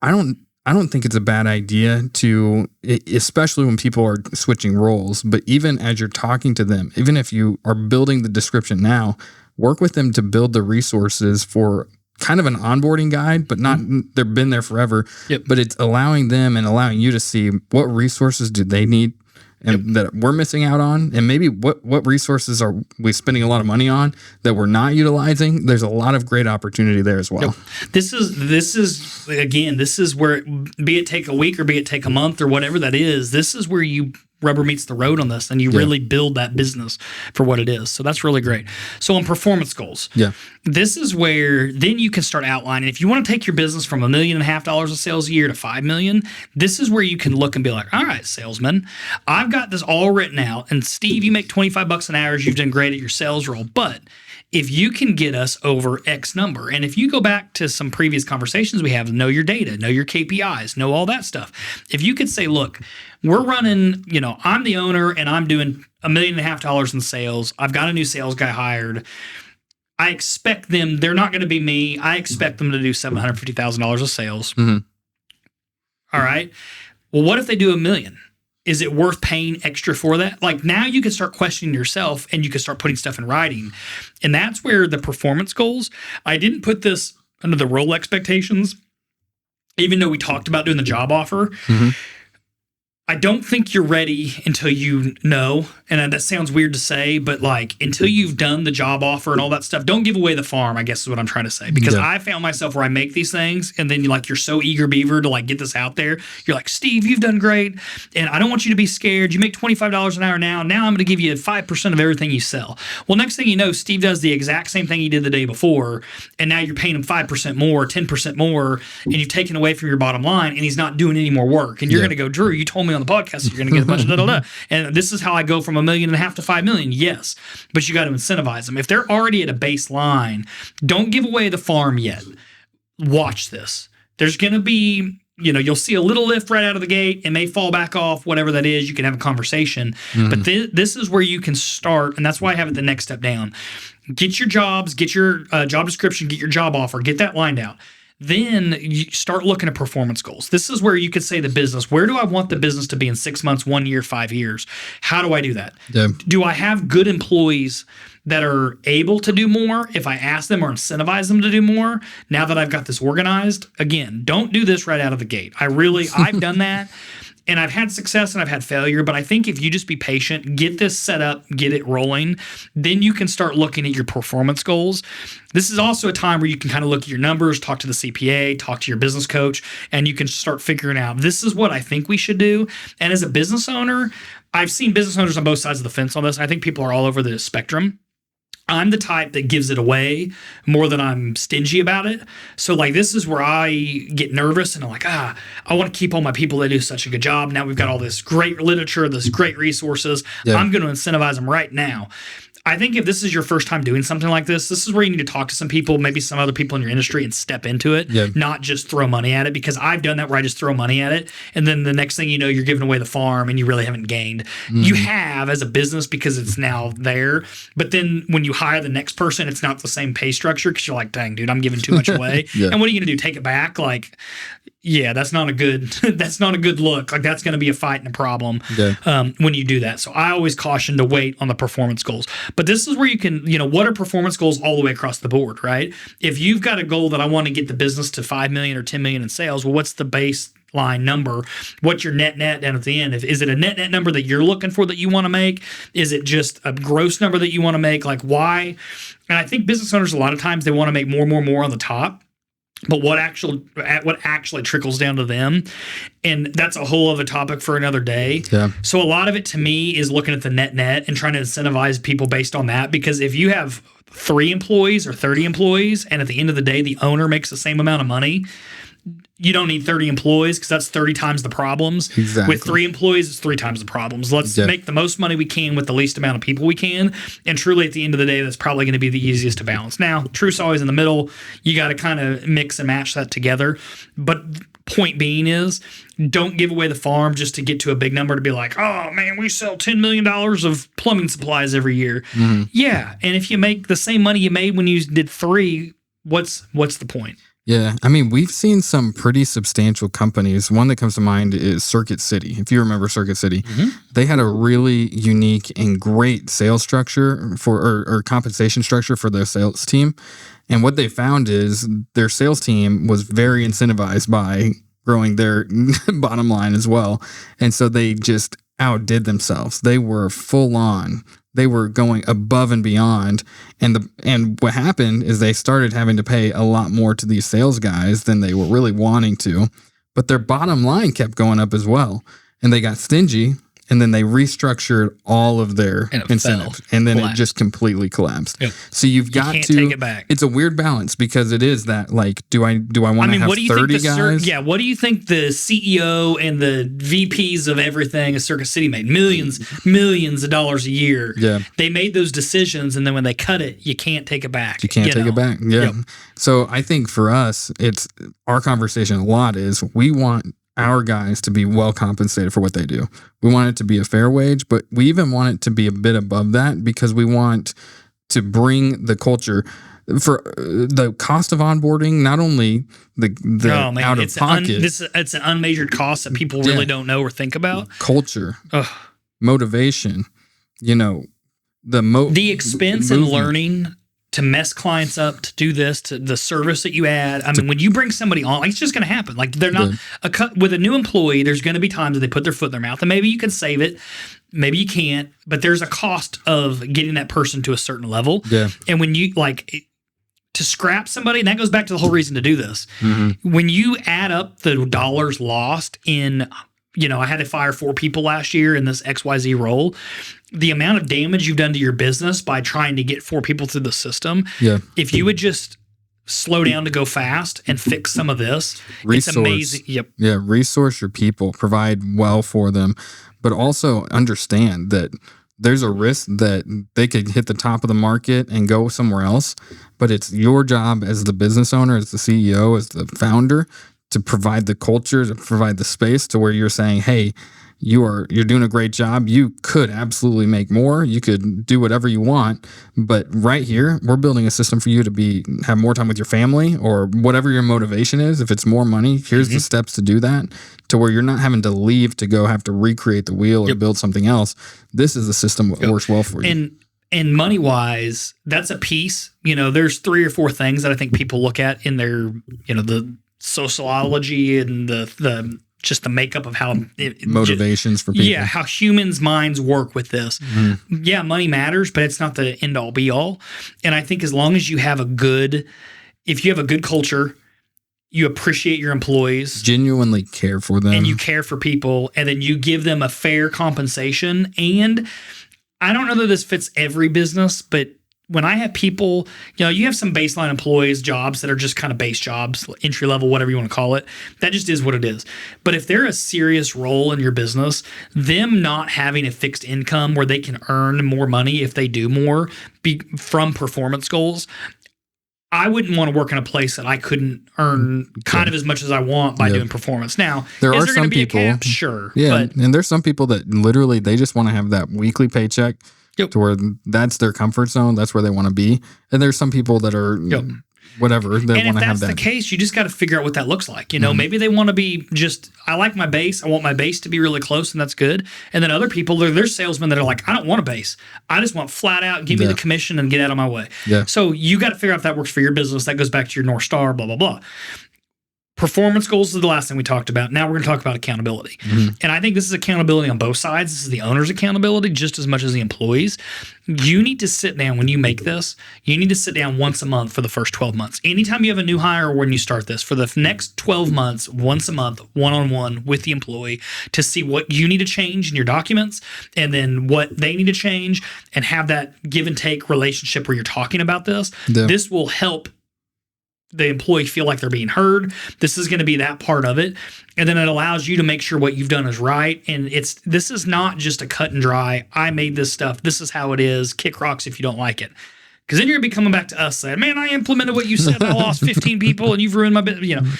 I don't think it's a bad idea to, especially when people are switching roles, but even as you're talking to them, even if you are building the description now, work with them to build the resources for kind of an onboarding guide, but not they've been there forever. But it's allowing them and allowing you to see what resources do they need and that we're missing out on, and maybe what resources are we spending a lot of money on that we're not utilizing. There's a lot of great opportunity there as well. This is again, this is where, be it take a week or be it take a month or whatever that is, this is where you rubber meets the road on this, and you really build that business for what it is. So that's really great. So on performance goals, this is where then you can start outlining. If you want to take your business from $1.5 million of sales a year to $5 million, this is where you can look and be like, all right, salesman, I've got this all written out. And Steve, you make $25 an hour. You've done great at your sales role, but if you can get us over X number, and if you go back to some previous conversations we have, know your data, know your KPIs, know all that stuff. If you could say, look, we're running, I'm the owner and I'm doing $1.5 million in sales. I've got a new sales guy hired. I expect them, they're not going to be me. I expect them to do $750,000 of sales. All right. Well, what if they do $1 million? Is it worth paying extra for that? Like now you can start questioning yourself and you can start putting stuff in writing. And that's where the performance goals, I didn't put this under the role expectations, even though we talked about doing the job offer. I don't think you're ready until you know, and that sounds weird to say, but like until you've done the job offer and all that stuff, don't give away the farm, I guess is what I'm trying to say. Because I found myself where I make these things and then you're so eager beaver to like get this out there. You're like, Steve, you've done great. And I don't want you to be scared. You make $25 an hour now. Now I'm going to give you 5% of everything you sell. Well, next thing you know, Steve does the exact same thing he did the day before. And now you're paying him 5% more, 10% more, and you've taken away from your bottom line and he's not doing any more work. And you're going to go, Drew, you told me on the podcast you're going to get a bunch of da-da-da. And this is how I go from $1.5 million to $5 million. Yes, but you got to incentivize them. If they're already at a baseline, don't give away the farm yet. Watch this. There's going to be, you'll see a little lift right out of the gate. It may fall back off, whatever that is. You can have a conversation. But this is where you can start, and that's why I have it the next step down. Get your jobs, get your job description, get your job offer, get that lined out. Then you start looking at performance goals. This is where you could say the business, where do I want the business to be in 6 months, 1 year, 5 years? How do I do that? Do I have good employees that are able to do more if I ask them or incentivize them to do more? Now that I've got this organized, again, don't do this right out of the gate. I've done that. And I've had success and I've had failure, but I think if you just be patient, get this set up, get it rolling, then you can start looking at your performance goals. This is also a time where you can kind of look at your numbers, talk to the CPA, talk to your business coach, and you can start figuring out, this is what I think we should do. And as a business owner, I've seen business owners on both sides of the fence on this. I think people are all over the spectrum. I'm the type that gives it away more than I'm stingy about it. So like this is where I get nervous and I'm like, I want to keep all my people that do such a good job. Now we've got all this great literature, this great resources. I'm going to incentivize them right now. I think if this is your first time doing something like this is where you need to talk to some people, maybe some other people in your industry and step into it, not just throw money at it, because I've done that where I just throw money at it. And then the next thing you know, you're giving away the farm and you really haven't gained. You have as a business because it's now there. But then when you hire the next person, it's not the same pay structure because you're like, dang, dude, I'm giving too much away. And what are you going to do? Take it back? Like, yeah, that's not a good look. Like that's going to be a fight and a problem when you do that. So I always caution to wait on the performance goals. But this is where you can, what are performance goals all the way across the board, right? If you've got a goal that I want to get the business to 5 million or 10 million in sales, well, what's the baseline number? What's your net down at the end? Is it a net number that you're looking for that you want to make? Is it just a gross number that you want to make? Like why? And I think business owners, a lot of times they want to make more on the top. but what actually trickles down to them. And that's a whole other topic for another day. Yeah. So a lot of it to me is looking at the net and trying to incentivize people based on that. Because if you have 3 employees or 30 employees, and at the end of the day, the owner makes the same amount of money, you don't need 30 employees because that's 30 times the problems. Exactly. With 3 employees, it's 3 times the problems. Let's make the most money we can with the least amount of people we can. And truly, at the end of the day, that's probably going to be the easiest to balance. Now, truth's always in the middle. You got to kind of mix and match that together. But point being is, don't give away the farm just to get to a big number to be like, oh, man, we sell $10 million of plumbing supplies every year. Mm-hmm. Yeah. And if you make the same money you made when you did 3, what's the point? Yeah, I mean, we've seen some pretty substantial companies. One that comes to mind is Circuit City. If you remember Circuit City, they had a really unique and great sales structure or compensation structure for their sales team. And what they found is their sales team was very incentivized by growing their bottom line as well. And so they just outdid themselves. They were full on. They were going above and beyond. And what happened is they started having to pay a lot more to these sales guys than they were really wanting to. But their bottom line kept going up as well. And they got stingy. And then they restructured all of their incentives. And then it just completely collapsed. Yep. So you can't take it back. It's a weird balance because it is that, like, do I want to have 30 guys? What do you think the CEO and the VPs of everything at Circuit City made? Millions of dollars a year. Yeah. They made those decisions, and then when they cut it, you can't take it back. You can't take it back. Yeah. Yep. So I think for us, it's our conversation a lot is we want our guys to be well compensated for what they do. We want it to be a fair wage, but we even want it to be a bit above that because we want to bring the culture for the cost of onboarding, not only the out of pocket. It's an unmeasured cost that people really don't know or think about. Culture, motivation, the expense in learning to mess clients up, to do this, to the service that you add. I mean, when you bring somebody on, it's just going to happen. Like they're not with a new employee. There's going to be times that they put their foot in their mouth, and maybe you can save it, maybe you can't. But there's a cost of getting that person to a certain level. Yeah. And when you to scrap somebody, and that goes back to the whole reason to do this. Mm-hmm. When you add up the dollars lost in, I had to fire 4 people last year in this XYZ role. The amount of damage you've done to your business by trying to get 4 people through the system. Yeah. If you would just slow down to go fast and fix some of this, it's amazing. Yep. Yeah. Resource your people, provide well for them, but also understand that there's a risk that they could hit the top of the market and go somewhere else. But it's your job as the business owner, as the CEO, as the founder, to provide the culture, to provide the space to where you're saying, hey, you're doing a great job. You could absolutely make more. You could do whatever you want. But right here, we're building a system for you to have more time with your family or whatever your motivation is. If it's more money, here's the steps to do that, to where you're not having to leave to go have to recreate the wheel or build something else. This is a system that works well for you. And money-wise, that's a piece. There's 3 or 4 things that I think people look at in their, the sociology and the just the makeup of how motivations for people. Yeah, how humans' minds work with this. Mm-hmm. Yeah, money matters, but it's not the end all be all. And I think as long as you have if you have a good culture, you appreciate your employees, genuinely care for them, and you care for people, and then you give them a fair compensation. And I don't know that this fits every business, but when I have people, you have some baseline employees, jobs that are just kind of base jobs, entry level, whatever you want to call it. That just is what it is. But if they're a serious role in your business, them not having a fixed income where they can earn more money if they do more from performance goals, I wouldn't want to work in a place that I couldn't earn kind of as much as I want by doing performance. Now, there are some people, a cap? Sure. Yeah, and there's some people that literally they just want to have that weekly paycheck. Yep. To where that's their comfort zone. That's where they want to be. And there's some people that are whatever. They want to have that. And if that's the case, you just got to figure out what that looks like. Maybe they want to be I like my base. I want my base to be really close, and that's good. And then other people, there's salesmen that are like, I don't want a base. I just want flat out, give me the commission and get out of my way. Yeah. So you got to figure out if that works for your business. That goes back to your North Star, blah, blah, blah. Performance goals is the last thing we talked about. Now we're going to talk about accountability. And I think this is accountability on both sides. This is the owner's accountability just as much as the employees. You need to sit down when you make this. You need to sit down once a month for the first 12 months. Anytime you have a new hire or when you start this, for the next 12 months, once a month, one-on-one with the employee to see what you need to change in your documents and then what they need to change, and have that give and take relationship where you're talking about this. Yeah. This will help the employee feel like they're being heard. This is going to be that part of it. And then it allows you to make sure what you've done is right. And this is not just a cut and dry, I made this stuff, this is how it is, kick rocks if you don't like it. Because then you're going to be coming back to us saying, man, I implemented what you said. I lost 15 people and you've ruined my business,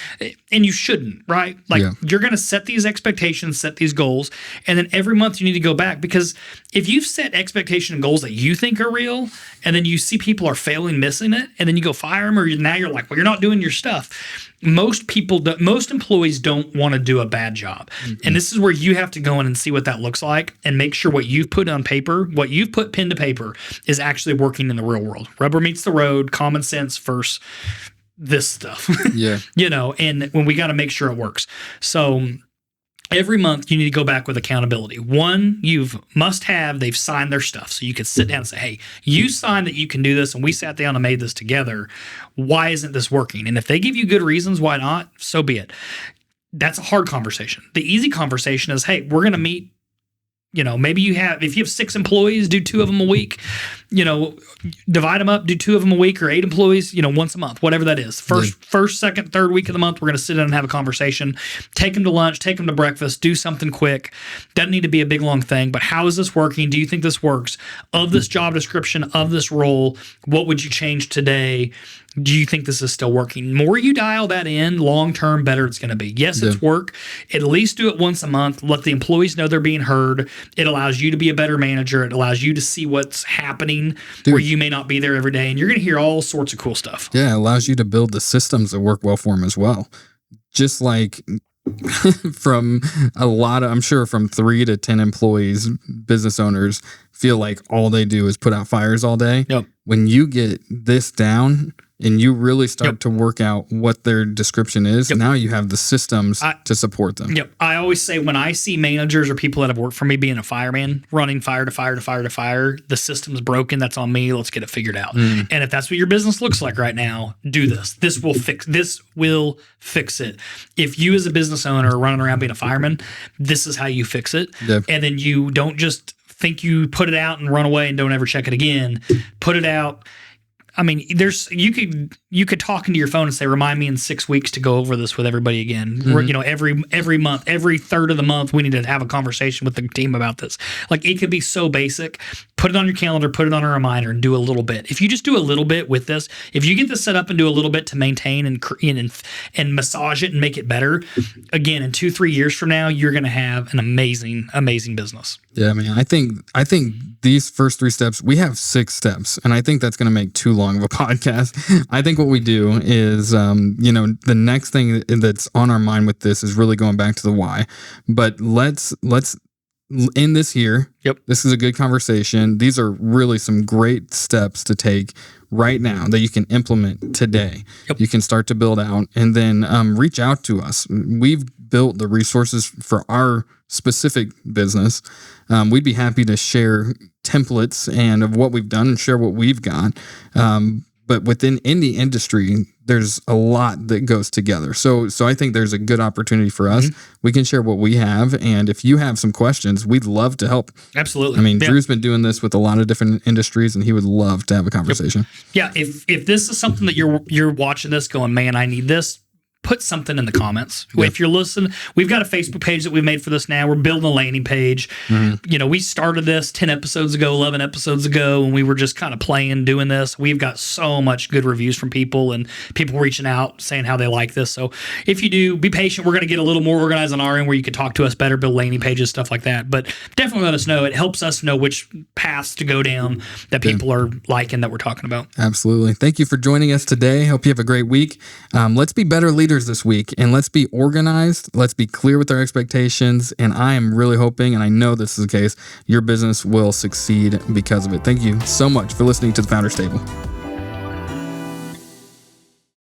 and you shouldn't, right? Like you're going to set these expectations, set these goals. And then every month you need to go back, because if you've set expectation and goals that you think are real, and then you see people are failing, missing it, and then you go fire them, or now you're like, well, you're not doing your stuff. Most employees don't want to do a bad job. And this is where you have to go in and see what that looks like and make sure what you've put on paper, what you've put pen to paper, is actually working in the real world. Rubber meets the road, common sense versus this stuff. And when we got to make sure it works. So every month you need to go back with accountability. One, they've signed their stuff. So you could sit down and say, hey, you signed that you can do this, and we sat down and made this together. Why isn't this working? And if they give you good reasons why not, so be it. That's a hard conversation. The easy conversation is, hey, we're going to meet. Maybe if you have 6 employees, do 2 of them a week, divide them up, do 2 of them a week, or 8 employees, once a month, whatever that is. First, second, third week of the month, we're going to sit down and have a conversation, take them to lunch, take them to breakfast, do something quick. Doesn't need to be a big, long thing, but how is this working? Do you think this works? Of this job description, of this role, what would you change today? Do you think this is still working? More you dial that in, long-term, better it's going to be. Yes, it's work. At least do it once a month. Let the employees know they're being heard. It allows you to be a better manager. It allows you to see what's happening where you may not be there every day. And you're going to hear all sorts of cool stuff. Yeah, it allows you to build the systems that work well for them as well. Just like from I'm sure from 3 to 10 employees, business owners feel like all they do is put out fires all day. Yep. When you get this down and you really start to work out what their description is, now you have the systems to support them. I always say when I see managers or people that have worked for me being a fireman, running fire to fire to fire to fire, the system's broken. That's on me. Let's get it figured out. And if that's what your business looks like right now, do this. This will fix it. If you as a business owner are running around being a fireman, this is how you fix it. And then you don't just think you put it out and run away and don't ever check it again. Put it out. I mean, you could talk into your phone and say, remind me in 6 weeks to go over this with everybody again. Every month, every third of the month, we need to have a conversation with the team about this. Like, it could be so basic. Put it on your calendar, put it on a reminder, and do a little bit. If you just do a little bit with this, if you get this set up and do a little bit to maintain and massage it and make it better, again, in 2-3 years from now, you're going to have an amazing, amazing business. Yeah, man. I think these first 3 steps, we have 6 steps, and I think that's going to make too long of a podcast. I think what we do is, the next thing that's on our mind with this is really going back to the why. But let's end this here. This is a good conversation. These are really some great steps to take right now that you can implement today. You can start to build out, and then reach out to us. We've built the resources for our specific business. We'd be happy to share templates and of what we've done and share what we've got. But within the industry, there's a lot that goes together. So I think there's a good opportunity for us. We can share what we have. And if you have some questions, we'd love to help. Absolutely. I mean, Drew's been doing this with a lot of different industries, and he would love to have a conversation. Yeah. If this is something that you're watching this going, man, I need this, put something in the comments. If you're listening, we've got a Facebook page that we've made for this now. We're building a landing page. We started this 10 episodes ago, 11 episodes ago, and we were just kind of playing, doing this. We've got so much good reviews from people and people reaching out saying how they like this. So if you do, be patient. We're going to get a little more organized on our end where you can talk to us better, build landing pages, stuff like that. But definitely let us know. It helps us know which paths to go down that people are liking that we're talking about. Absolutely. Thank you for joining us today. Hope you have a great week. Let's be better leaders this week, and let's be organized. Let's be clear with our expectations. And I am really hoping, and I know this is the case, your business will succeed because of it. Thank you so much for listening to the Founders Table.